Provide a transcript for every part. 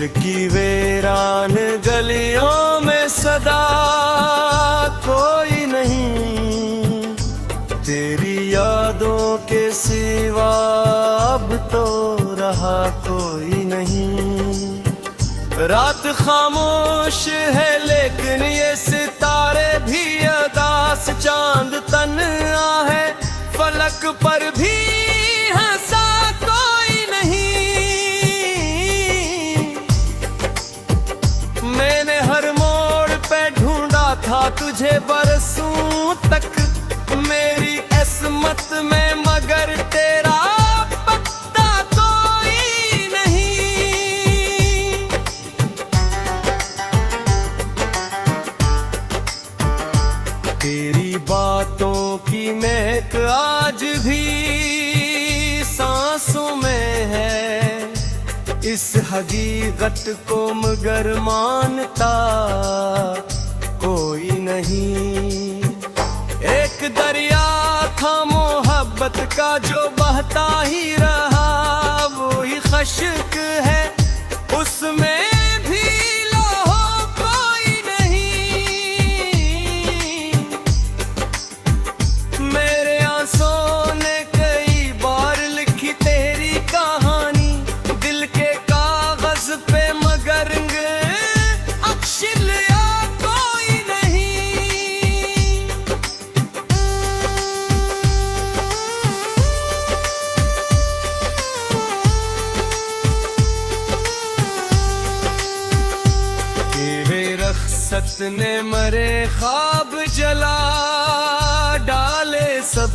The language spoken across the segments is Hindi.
दिल की वीरान गलियों में सदा कोई नहीं, तेरी यादों के सिवा अब तो रहा कोई नहीं। रात खामोश है लेकिन ये सितारे भी अदास, चांद तन्हा है फलक पर भी हंसा कोई नहीं। मैंने हर मोड़ पे ढूंढा था तुझे बरसों तक, मेरी किस्मत में मगर तेरा पत्ता कोई नहीं। तेरी बातों की महक आज भी सांसों में है, इस हकीकत को मगर मानता कोई नहीं। एक दरिया था मोहब्बत का जो बहता ही रहा, वो ही खश्क है उसमें भी लौह कोई नहीं। मेरे आंसुओं ने कई बार लिखी तेरी कहानी, दिल के कागज पे मगर अक्षर या कोई नहीं। तेरे रख्सत ने मरे ख्वाब जला डाले सब,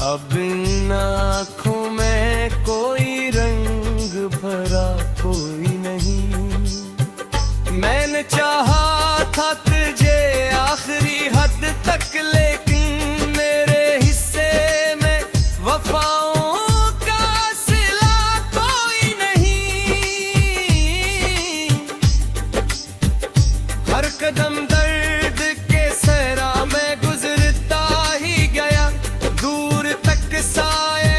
अब इन आँखों में कोई रंग भरा कोई नहीं। मैंने चाहा था तुझे आखिरी हद तक, लेकिन मेरे हिस्से में वफाओं का सिला कोई नहीं। हर कदम दर्द के सहरा में गुजरता ही गया, दूर तक साए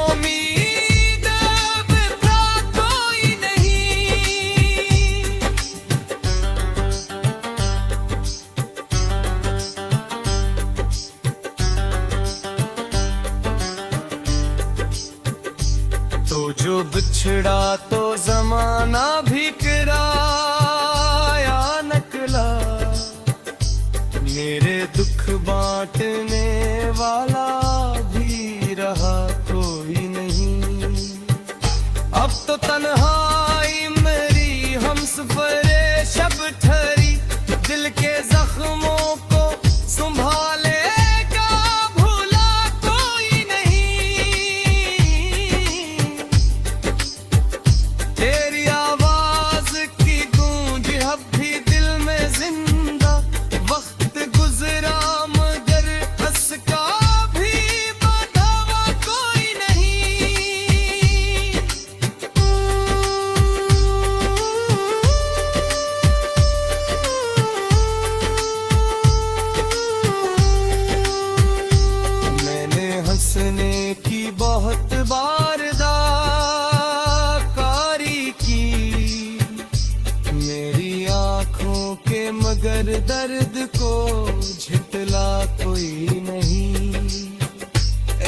उम्मीद अब था कोई नहीं। तो जो बिछड़ा तो जमाना भी किराया नकला, मेरे दुख बांटने वाला भी रहा कोई नहीं। अब तो तन्हाई मेरी हमसफरे शब ठहरी, दिल के जख्मों को संभालेगा भूला कोई नहीं। तेरी आवाज की गूंज अब भी दिल में जिंदा, वक्त गुजरा मगर हंस का भी बंधावा कोई नहीं। मैंने हंसने की बहुत बार कारी की, मेरी आंखों के मगर दर्द को झिटला कोई नहीं।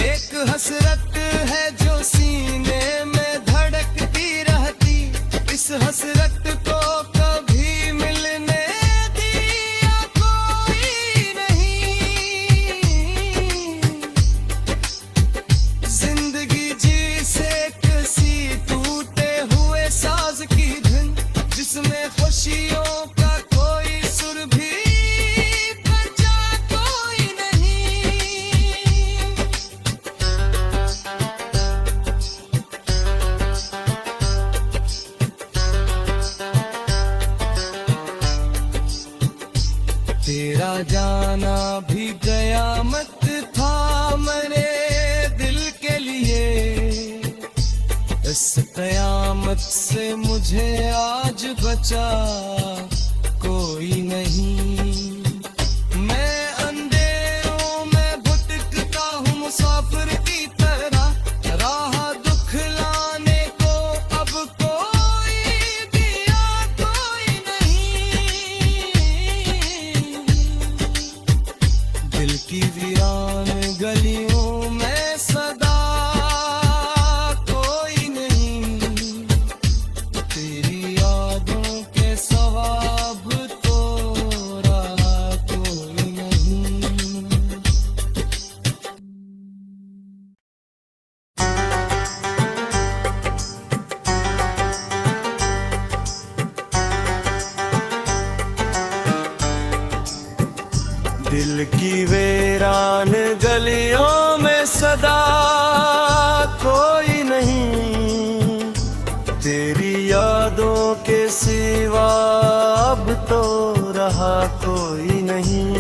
एक हसरत है जो सीने में धड़कती रहती, इस हसरत को कभी मिलने दिया कोई नहीं। जिंदगी जी से किसी टूटे हुए साज की धुन, जिसमें खुशियों का कोई सुर भी बचा कोई नहीं। तेरा जाना भी कयामत था मेरे दिल के लिए, इस कयामत से मुझे आज बचा कोई नहीं। मैं अंधेरों में भटकता हूँ मुसाफिर की तरह, राह दुख लाने को अब कोई दिल की वीरान गलियों में सदा कोई नहीं, तेरी यादों के सिवा अब तो रहा कोई नहीं।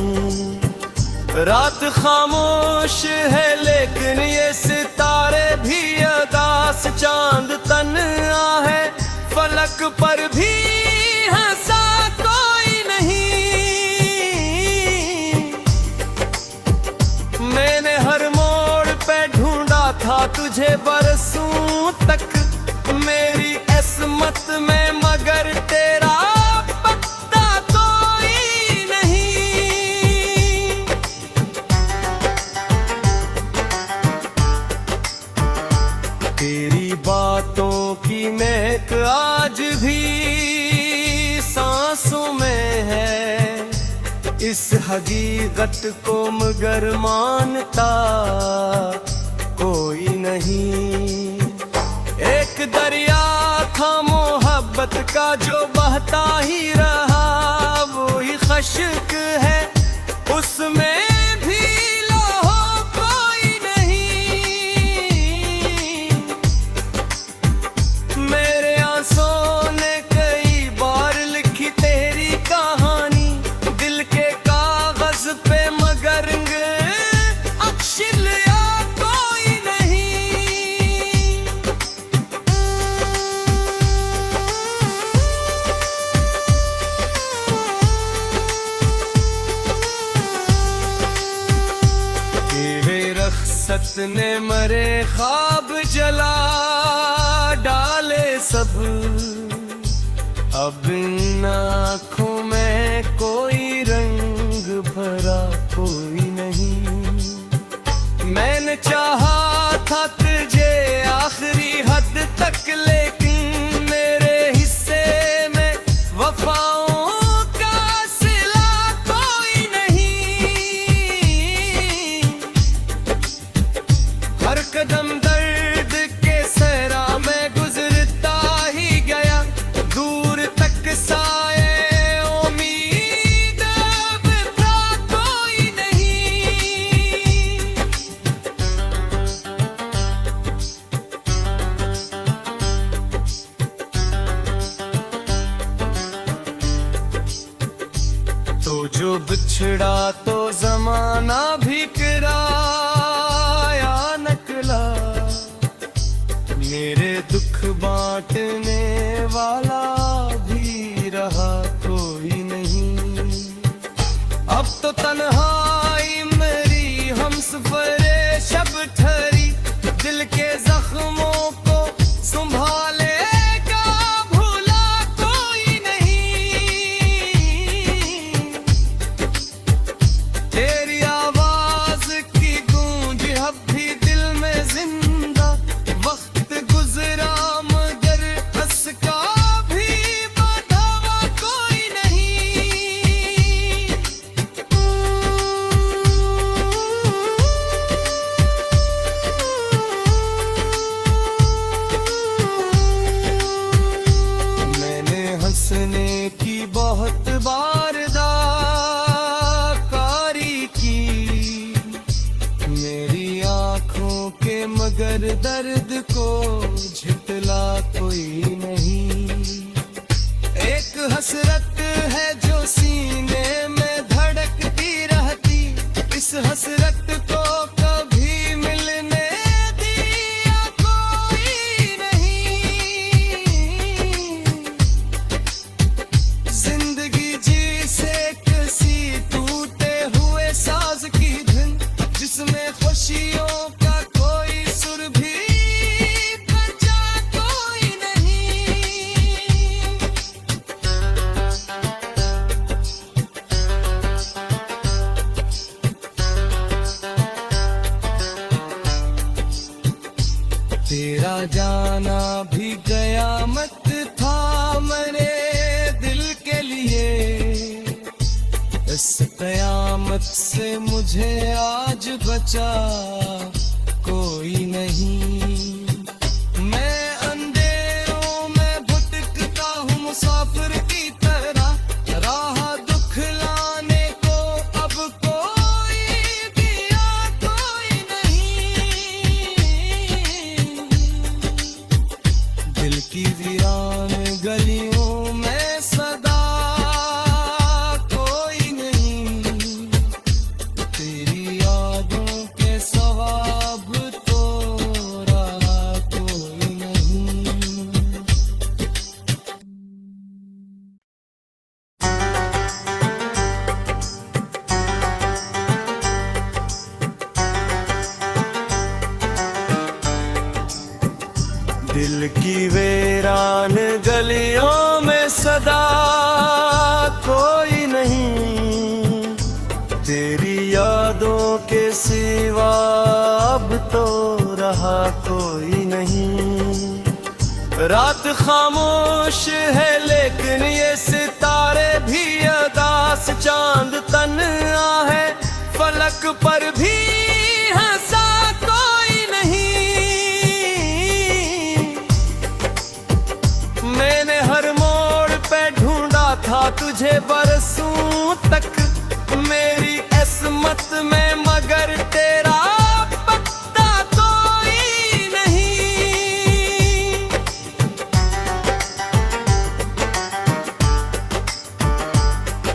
रात खामोश है लेकिन ये सितारे भी अदास, चांद तन्हा है फलक पर भी हंसा कोई नहीं। मैंने हर मोड़ पे ढूंढा था तुझे बरसों तक, मेरी किस्मत में मगर तेरा पत्ता कोई नहीं। तेरी बातों की महक आज भी सांसों में है, इस हकीकत को मगर मानता कोई नहीं। एक दरिया था मोहब्बत का जो बहता ही रहा, वो ही खश्क है उसमें भी लौह कोई नहीं। मेरे आंसुओं ने कई बार लिखी तेरी कहानी, दिल के कागज पे मगर अक्षर लिया कोई नहीं। तेरे रख्सत ने मरे ख्वाब जला डाले सब, अब इन आँखों में कोई रंग भरा कोई नहीं। मैंने चाहा था तुझे आखिरी हद तक, लेकिन मेरे हिस्से में वफाओं का सिला कोई नहीं। हर कदम दर्द के सहरा में गुजरता ही गया, दूर तक साए उम्मीद अब था कोई नहीं। तो जो बिछड़ा तो जमाना भी किराया नकला, मेरे दुख बांटने वाला भी रहा कोई नहीं। अब तो तन्हाई मेरी हमसफरे शब ठहरी, दिल के जख्मों को संभालेगा भूला कोई नहीं। तेरी आवाज की गूंज अब भी दिल में जिंदा, वक्त गुजरा मगर उसका भी बधावा कोई नहीं। मैंने हंसने की बहुत बार कारी की, मेरी आंखों के मगर दर्द को झिटला कोई नहीं। एक हसरत है जो सीने में धड़कती रहती, इस हसरत को कभी मिलने दिया कोई नहीं। जिंदगी जी से किसी टूटे हुए साज की धुन, जिसमें खुशियों का कोई सुर भी बचा कोई नहीं। तेरा जाना भी कयामत था मेरे दिल के लिए, इस कयामत से मुझे आज बचा कोई नहीं। मैं अंधेरों में भटकता हूँ मुसाफिर की तरह, राह दुख लाने को अब कोई दिल की वीरान गलियों में सदा कोई नहीं, तेरी यादों के सिवा अब तो रहा कोई नहीं। रात खामोश है लेकिन ये सितारे भी अदास, चांद तन्हा है फलक पर भी हंसा कोई नहीं। मैंने हर मोड़ पे ढूंढा था तुझे बरसों तक, मेरी किस्मत में मगर तेरा पत्ता कोई नहीं।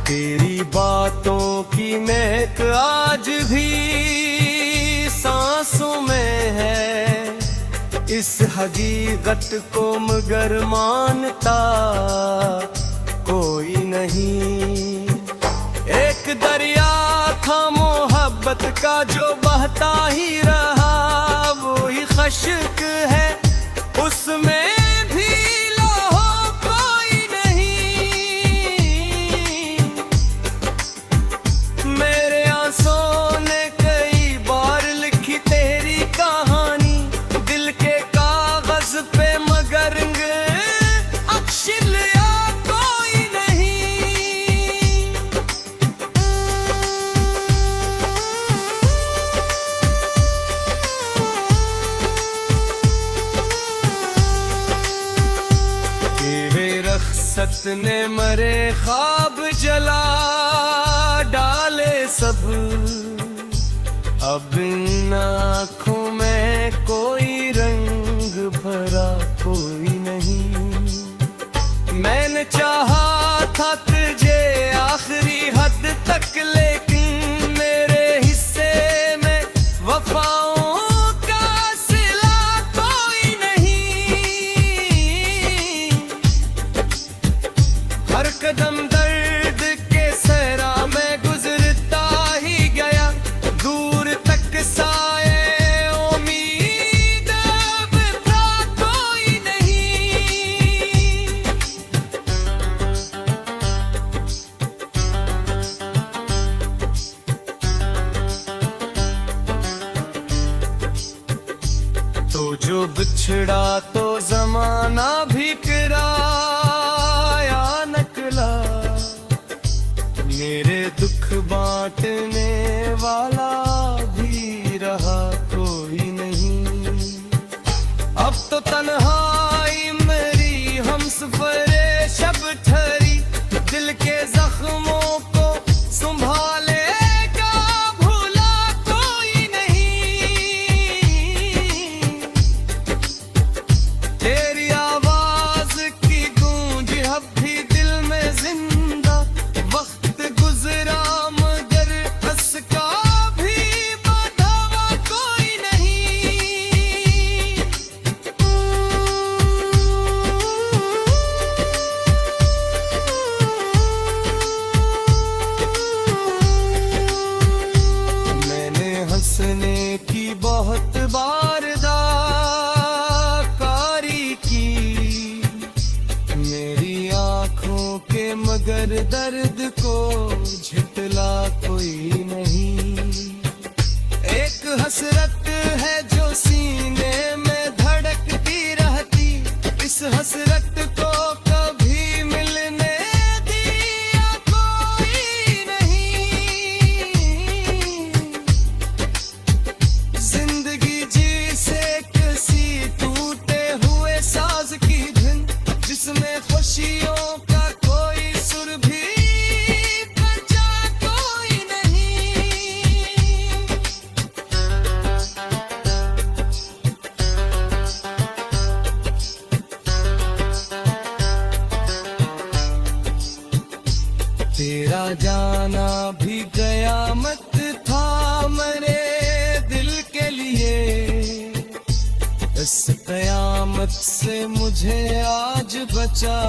तेरी बातों की महक आज भी सांसों में है, इस हकीकत को मगर मानता कोई नहीं। एक दरिया था मोहब्बत का जो बहता ही रहा, वो ही खश्क है उसमें भी लौह कोई नहीं। मेरे आंसुओं ने कई बार लिखी तेरी कहानी, दिल के कागज पे मगर अक्षर लिया कोई नहीं। रख्सत ने मरे ख्वाब जला डाले सब, अब इन आँखों में कोई रंग भरा कोई नहीं। मैंने चाहा था तुझे आखिरी हद तक, लेकिन मेरे हिस्से में वफाओं का सिला कोई नहीं। हर कदम दर्द के सहरा में गुजरता ही गया, दूर तक साए उम्मीद अब था कोई नहीं। तो जो बिछड़ा तो जमाना भी किराया नकला, मेरे दुख बांटने वाला भी रहा कोई नहीं। अब तो तन्हाई मेरी हमसफरे शब ठहरी, दिल के जख्मों को संभालेगा भूला कोई नहीं। तेरी आवाज की गूंज अब भी दिल में जिंदा, वक्त गुजरा मगर उसका भी बदवा कोई नहीं। मैंने हंसने की बहुत बार कारी की, मेरी आंखों के मगर दर्द को झिटला कोई नहीं। एक हसरत है जो सीने में धड़कती रहती, इस हसरत को कभी मिलने दिया कोई नहीं। जिंदगी जी से किसी टूटे हुए साज की धुन, जिसमें खुशियों का कोई सुर भी बचा कोई नहीं। तेरा जाना भी कयामत था मेरे दिल के लिए, इस कयामत से मुझे आज बचा